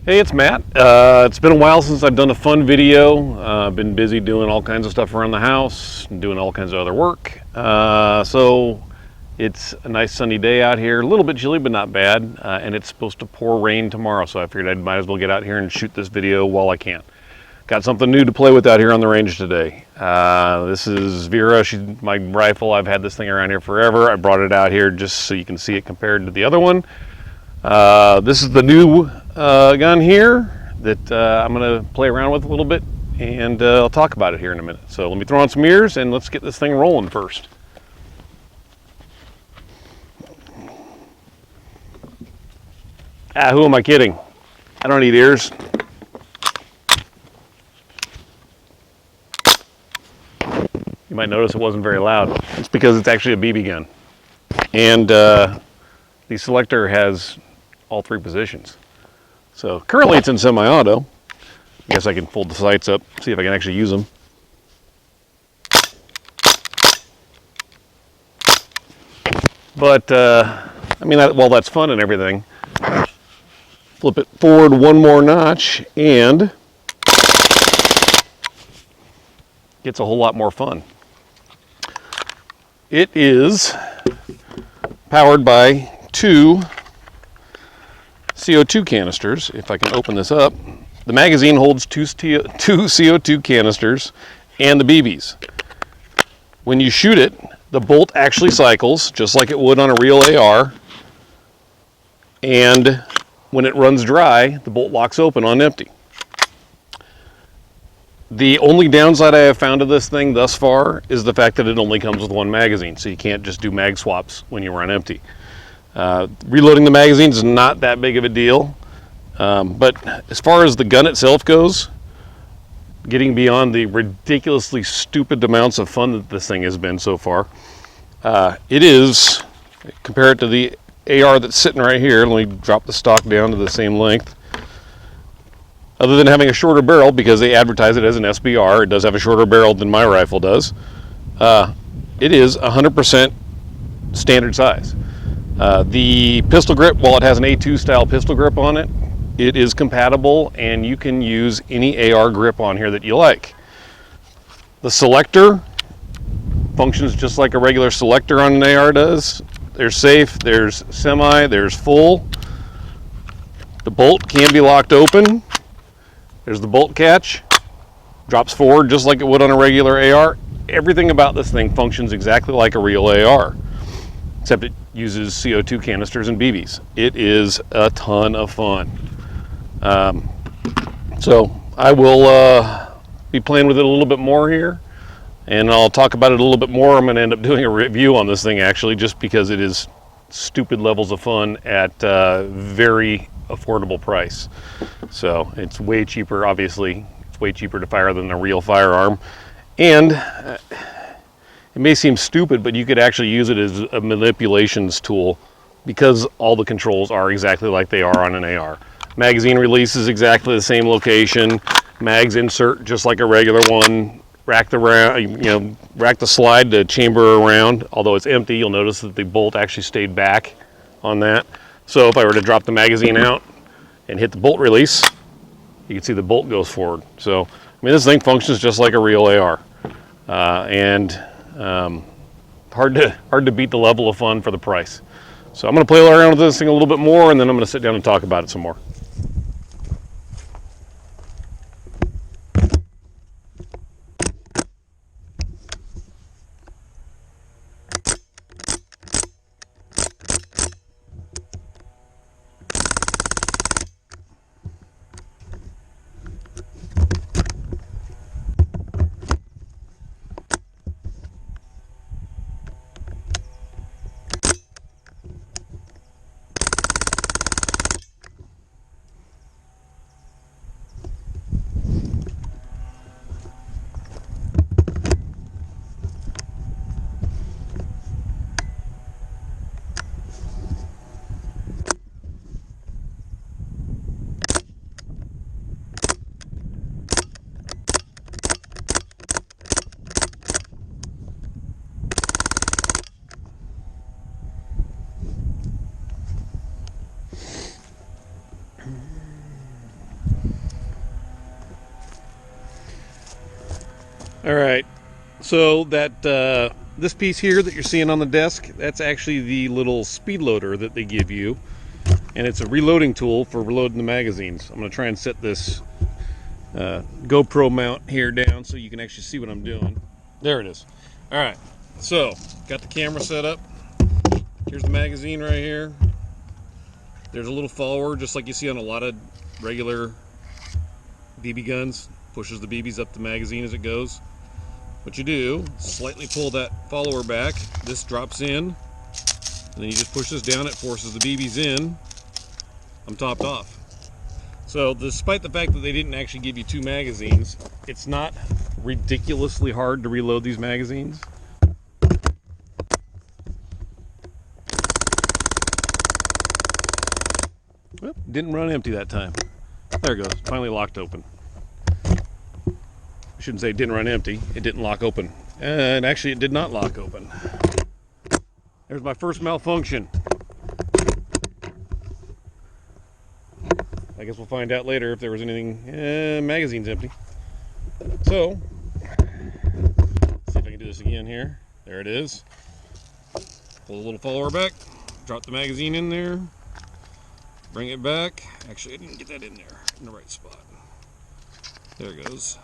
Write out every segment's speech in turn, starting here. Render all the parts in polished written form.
Hey, it's Matt. It's been a while since I've done a fun video. I've been busy doing all kinds of stuff around the house and doing all kinds of other work. So it's a nice sunny day out here, a little bit chilly, but not bad. And it's supposed to pour rain tomorrow, so I figured I might as well get out here and shoot this video while I can. Got something new to play with out here on the range today. This is Vera. She's my rifle. I've had this thing around here forever. I brought it out here just so you can see it compared to the other one. This is the new gun here that I'm going to play around with a little bit, and I'll talk about it here in a minute. So let me throw on some ears and let's get this thing rolling first. Who am I kidding? I don't need ears. You might notice it wasn't very loud. It's because it's actually a BB gun. And the selector has all three positions. So currently it's in semi-auto. I guess I can fold the sights up, see if I can actually use them. But, I mean, while that's fun and everything, flip it forward one more notch and gets a whole lot more fun. It is powered by two CO2 canisters. If I can open this up, the magazine holds two CO2 canisters and the BBs. When you shoot it, the bolt actually cycles just like it would on a real AR, and when it runs dry, the bolt locks open on empty. The only downside I have found to this thing thus far is the fact that it only comes with one magazine, so you can't just do mag swaps when you run empty. Reloading the magazines is not that big of a deal, but as far as the gun itself goes, getting beyond the ridiculously stupid amounts of fun that this thing has been so far, it is, compare it to the AR that's sitting right here. Let me drop the stock down to the same length. Other than having a shorter barrel, because they advertise it as an SBR, it does have a shorter barrel than my rifle does. It is 100% standard size. The pistol grip, while it has an A2 style pistol grip on it, it is compatible and you can use any AR grip on here that you like. The selector functions just like a regular selector on an AR does. There's safe, there's semi, there's full. The bolt can be locked open. There's the bolt catch, drops forward just like it would on a regular AR. Everything about this thing functions exactly like a real AR, except it uses CO2 canisters and BBs. It is a ton of fun. So I will be playing with it a little bit more here, and I'll talk about it a little bit more. I'm going to end up doing a review on this thing actually, just because it is stupid levels of fun at very affordable price. So it's way cheaper, obviously. It's way cheaper to fire than a real firearm. And it may seem stupid, but you could actually use it as a manipulations tool because all the controls are exactly like they are on an AR. Magazine release is exactly the same location. Mags insert just like a regular one. Rack the slide to chamber around. Although it's empty, you'll notice that the bolt actually stayed back on that. So if I were to drop the magazine out and hit the bolt release, you can see the bolt goes forward. So, I mean, this thing functions just like a real AR. Hard to beat the level of fun for the price. So I'm going to play around with this thing a little bit more, and then I'm going to sit down and talk about it some more. All right, so that this piece here that you're seeing on the desk, that's actually the little speed loader that they give you, and it's a reloading tool for reloading the magazines. I'm going to try and set this GoPro mount here down so you can actually see what I'm doing. There it is. All right, so got the camera set up. Here's the magazine right here. There's a little follower, just like you see on a lot of regular BB guns. Pushes the BBs up the magazine as it goes. What you do, slightly pull that follower back. This drops in, and then you just push this down. It forces the BBs in. I'm topped off. So despite the fact that they didn't actually give you 2 magazines, it's not ridiculously hard to reload these magazines. Well, didn't run empty that time. There it goes, finally locked open. I shouldn't say it didn't run empty, it didn't lock open. And actually it did not lock open. There's my first malfunction. I guess we'll find out later if there was anything. Magazine's empty. So, let's see if I can do this again here. There it is. Pull the little follower back, drop the magazine in there, bring it back. Actually, I didn't get that in there in the right spot. There it goes.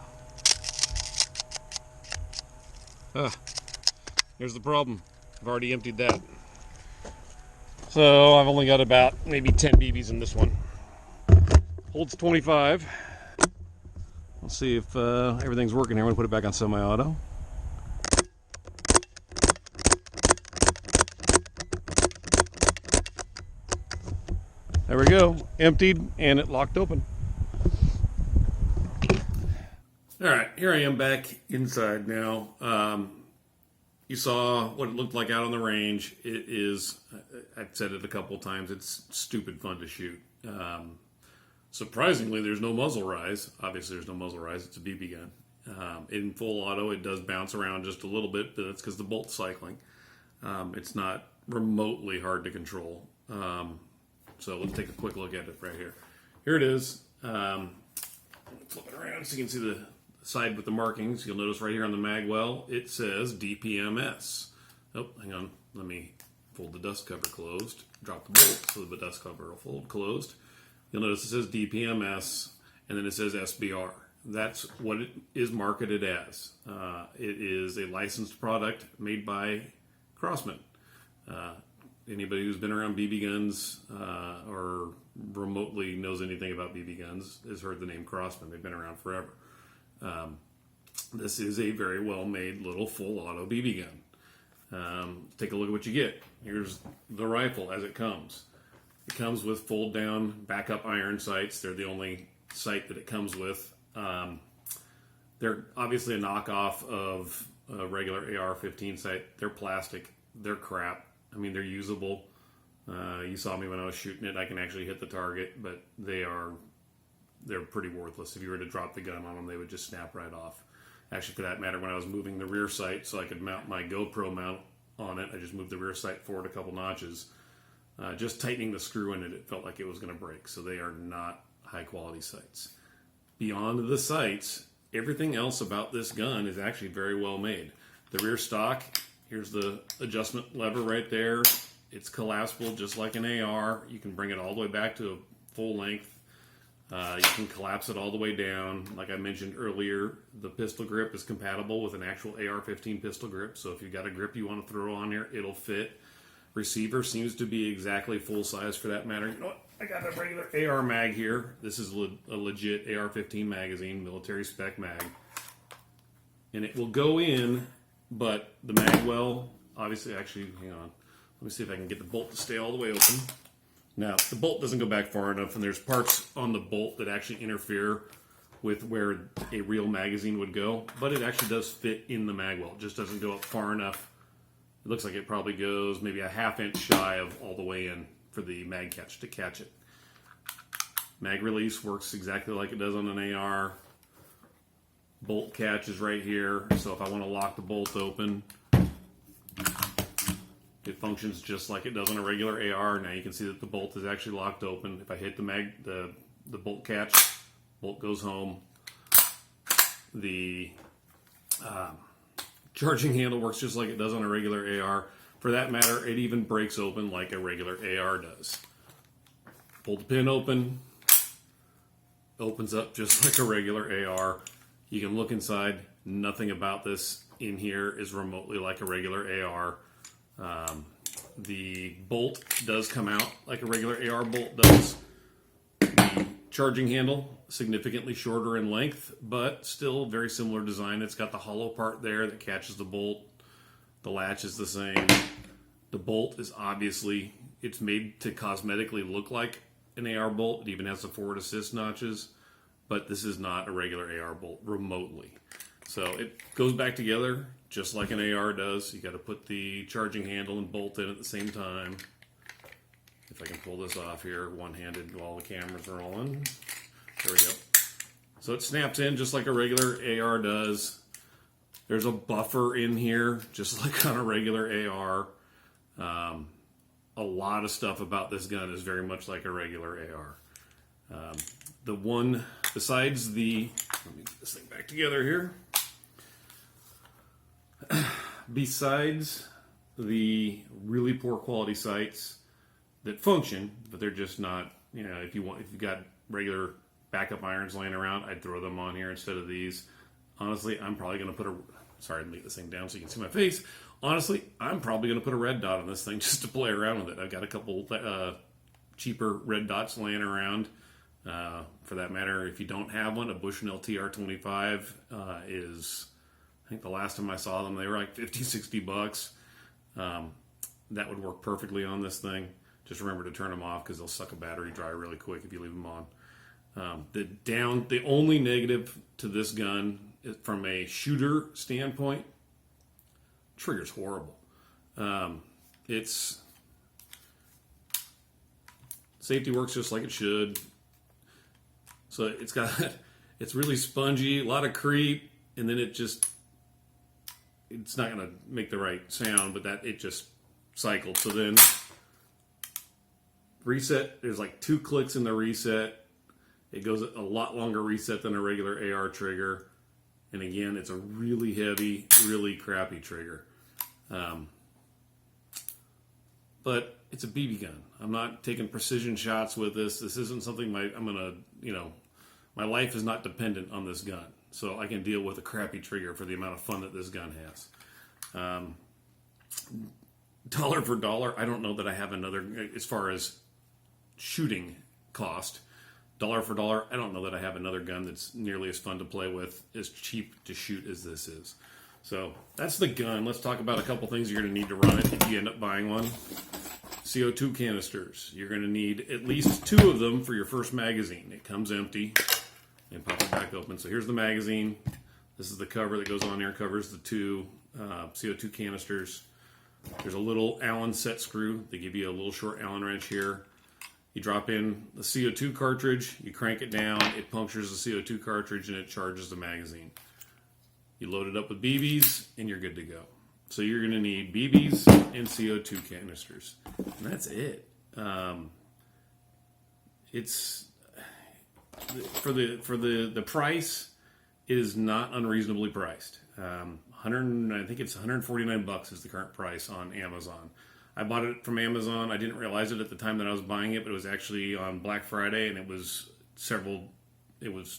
Here's the problem. I've already emptied that. So I've only got about maybe 10 BBs in this one. Holds 25. Let's see if everything's working here. I'm going to put it back on semi-auto. There we go. Emptied, and it locked open. All right, here I am back inside now. You saw what it looked like out on the range. It is, I've said it a couple times, it's stupid fun to shoot. Surprisingly, there's no muzzle rise. Obviously, there's no muzzle rise. It's a BB gun. In full auto, it does bounce around just a little bit, but that's because the bolt's cycling. It's not remotely hard to control. So let's take a quick look at it right here. Here it is. Flip it around so you can see the side with the markings. You'll notice right here on the mag well, it says DPMS. Oh, hang on. Let me fold the dust cover closed. Drop the bolt so the dust cover will fold closed. You'll notice it says DPMS, and then it says SBR. That's what it is marketed as. It is a licensed product made by Crosman. Anybody who's been around BB guns or remotely knows anything about BB guns has heard the name Crosman. They've been around forever. This is a very well-made little full auto BB gun. Take a look at what you get. Here's the rifle as it comes. It comes with fold-down backup iron sights. They're the only sight that it comes with. They're obviously a knockoff of a regular AR-15 sight. They're plastic. They're crap. I mean, they're usable. You saw me when I was shooting it. I can actually hit the target, but they're pretty worthless. If you were to drop the gun on them, they would just snap right off. Actually, for that matter, when I was moving the rear sight so I could mount my GoPro mount on it, I just moved the rear sight forward a couple notches. Just tightening the screw in it, it felt like it was going to break. So they are not high-quality sights. Beyond the sights, everything else about this gun is actually very well made. The rear stock, here's the adjustment lever right there. It's collapsible just like an AR. You can bring it all the way back to a full length. You can collapse it all the way down. Like I mentioned earlier, the pistol grip is compatible with an actual AR-15 pistol grip. So if you've got a grip you want to throw on here, it'll fit. Receiver seems to be exactly full size for that matter. You know what? I got a regular AR mag here. This is a legit AR-15 magazine, military spec mag. And it will go in, but the mag well, obviously, actually, hang on. Let me see if I can get the bolt to stay all the way open. Now, the bolt doesn't go back far enough, and there's parts on the bolt that actually interfere with where a real magazine would go, but it actually does fit in the mag well. It just doesn't go up far enough. It looks like it probably goes maybe a ½ inch shy of all the way in for the mag catch to catch it. Mag release works exactly like it does on an AR. Bolt catch is right here, so if I want to lock the bolt open, it functions just like it does on a regular AR. Now you can see that the bolt is actually locked open. If I hit the bolt catch, bolt goes home. The Charging handle works just like it does on a regular AR. For that matter, it even breaks open like a regular AR does. Pull the pin open, opens up just like a regular AR. You can look inside. Nothing about this in here is remotely like a regular AR. The bolt does come out like a regular AR bolt does. The charging handle, significantly shorter in length, but still very similar design. It's got the hollow part there that catches the bolt. The latch is the same. The bolt is obviously, it's made to cosmetically look like an AR bolt. It even has the forward assist notches, but this is not a regular AR bolt remotely. So it goes back together just like an AR does. You got to put the charging handle and bolt in at the same time. If I can pull this off here one-handed while the camera's rolling. There we go. So it snaps in just like a regular AR does. There's a buffer in here just like on a regular AR. A lot of stuff about this gun is very much like a regular AR. The one, besides the, let me get this thing back together here. Besides the really poor quality sights that function, but they're just not, you know, if you've got regular backup irons laying around, I'd throw them on here instead of these. Honestly, I'm probably going to put sorry, let me get this thing down so you can see my face. Honestly, I'm probably going to put a red dot on this thing just to play around with it. I've got a couple cheaper red dots laying around. For that matter, if you don't have one, a Bushnell TR25 is, I think the last time I saw them, they were like 50, 60 bucks. That would work perfectly on this thing. Just remember to turn them off because they'll suck a battery dry really quick if you leave them on. The only negative to this gun is from a shooter standpoint, trigger's horrible. It's safety works just like it should. So it's really spongy, a lot of creep, and then it's not going to make the right sound, but it just cycled. So then reset, there's like 2 clicks in the reset. It goes a lot longer reset than a regular AR trigger. And again, it's a really heavy, really crappy trigger. But it's a BB gun. I'm not taking precision shots with this. This isn't something my life is not dependent on this gun. So I can deal with a crappy trigger for the amount of fun that this gun has. Dollar for dollar, I don't know that I have another, as far as shooting cost, dollar for dollar, I don't know that I have another gun that's nearly as fun to play with, as cheap to shoot as this is. So that's the gun. Let's talk about a couple things you're going to need to run it if you end up buying one. CO2 canisters. You're going to need at least 2 of them for your first magazine. It comes empty and pop it back open. So here's the magazine. This is the cover that goes on there. It covers the 2 CO2 canisters. There's a little Allen set screw. They give you a little short Allen wrench here. You drop in the CO2 cartridge, you crank it down, it punctures the CO2 cartridge, and it charges the magazine. You load it up with BBs, and you're good to go. So you're going to need BBs and CO2 canisters. And that's it. It's for the price, it is not unreasonably priced. I think it's 149 bucks is the current price on Amazon. I bought it from Amazon. I didn't realize it at the time that I was buying it, but it was actually on Black Friday, and it was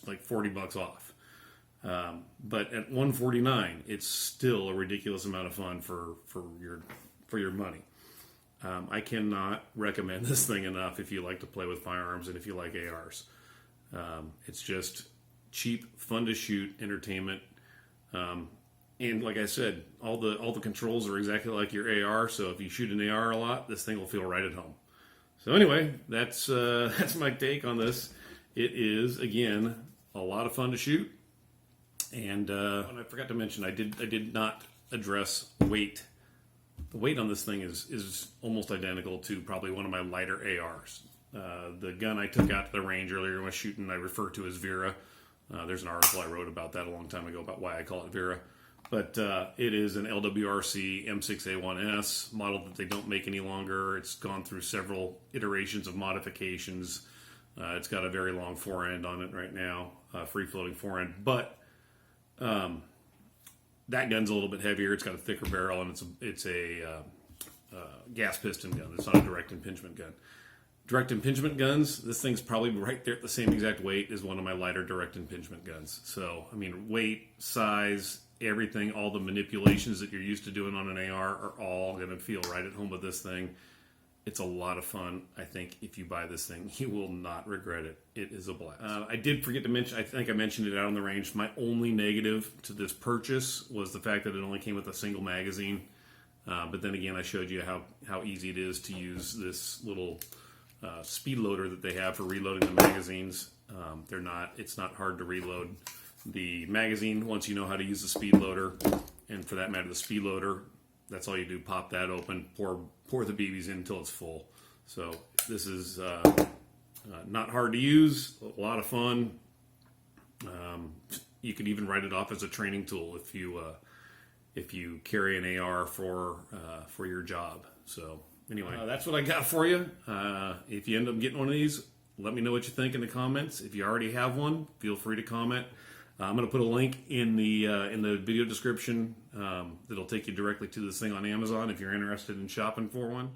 like 40 bucks off. But at 149, it's still a ridiculous amount of fun for your money. I cannot recommend this thing enough if you like to play with firearms and if you like ARs. It's just cheap, fun to shoot, entertainment. And like I said, all the controls are exactly like your AR. So if you shoot an AR a lot, this thing will feel right at home. So anyway, that's my take on this. It is, again, a lot of fun to shoot. And I forgot to mention, I did not address weight. The weight on this thing is almost identical to probably one of my lighter ARs. The gun I took out to the range earlier when I was shooting, I refer to as Vera. There's an article I wrote about that a long time ago about why I call it Vera. But it is an LWRC M6A1S model that they don't make any longer. It's gone through several iterations of modifications. It's got a very long forend on it right now, free-floating forend. But That gun's a little bit heavier. It's got a thicker barrel, and it's a gas piston gun. It's not a direct impingement gun. Direct impingement guns, this thing's probably right there at the same exact weight as one of my lighter direct impingement guns. So, I mean, weight, size, everything, all the manipulations that you're used to doing on an AR are all going to feel right at home with this thing. It's a lot of fun. I think if you buy this thing, you will not regret it. It is a blast. I did forget to mention, I think I mentioned it out on the range, my only negative to this purchase was the fact that it only came with a single magazine. But then again, I showed you how easy it is to use this little speed loader that they have for reloading the magazines. It's not hard to reload the magazine once you know how to use the speed loader. And for that matter, the speed loader, that's all you do, pop that open, pour the BBs in until it's full. So this is not hard to use, a lot of fun. You can even write it off as a training tool if you carry an AR for your job. So anyway, that's what I got for you. If you end up getting one of these, let me know what you think in the comments. If you already have one, feel free to comment. I'm going to put a link in the video description that'll take you directly to this thing on Amazon if you're interested in shopping for one.